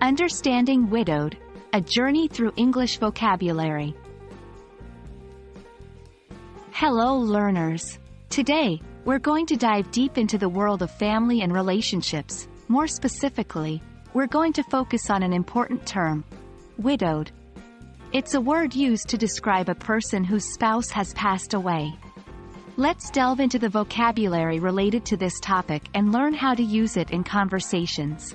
Understanding widowed, a journey through English vocabulary. Hello learners! Today, we're going to dive deep into the world of family and relationships. More specifically, we're going to focus on an important term, widowed. It's a word used to describe a person whose spouse has passed away. Let's delve into the vocabulary related to this topic and learn how to use it in conversations.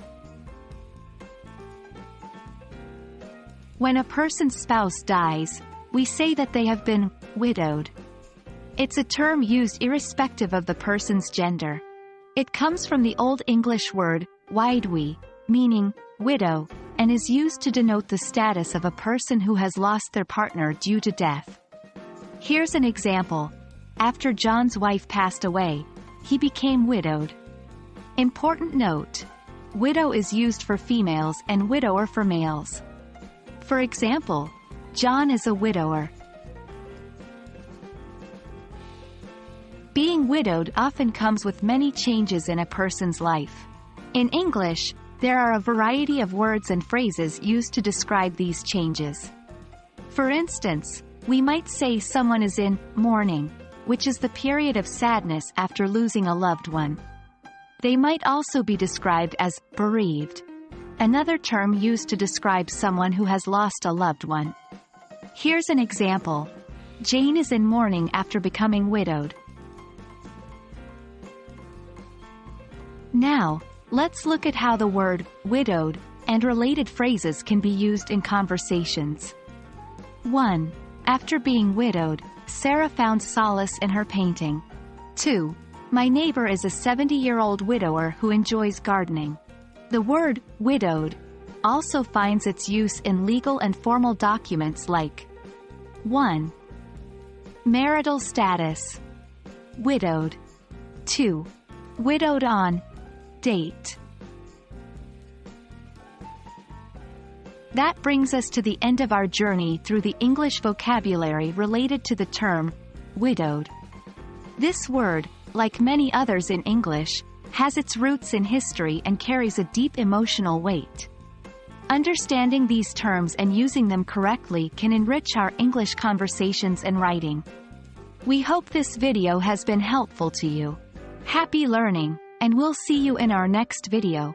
When a person's spouse dies, we say that they have been widowed. It's a term used irrespective of the person's gender. It comes from the Old English word widwe, meaning widow, and is used to denote the status of a person who has lost their partner due to death. Here's an example. After John's wife passed away, he became widowed. Important note: widow is used for females and widower for males. For example, John is a widower. Being widowed often comes with many changes in a person's life. In English, there are a variety of words and phrases used to describe these changes. For instance, we might say someone is in mourning, which is the period of sadness after losing a loved one. They might also be described as bereaved, another term used to describe someone who has lost a loved one. Here's an example. Jane is in mourning after becoming widowed. Now, let's look at how the word widowed and related phrases can be used in conversations. 1. After being widowed, Sarah found solace in her painting. 2. My neighbor is a 70-year-old widower who enjoys gardening. The word widowed also finds its use in legal and formal documents like 1. Marital status. Widowed. 2. Widowed on date. That brings us to the end of our journey through the English vocabulary related to the term widowed. This word, like many others in English, has its roots in history and carries a deep emotional weight. Understanding these terms and using them correctly can enrich our English conversations and writing. We hope this video has been helpful to you. Happy learning, and we'll see you in our next video.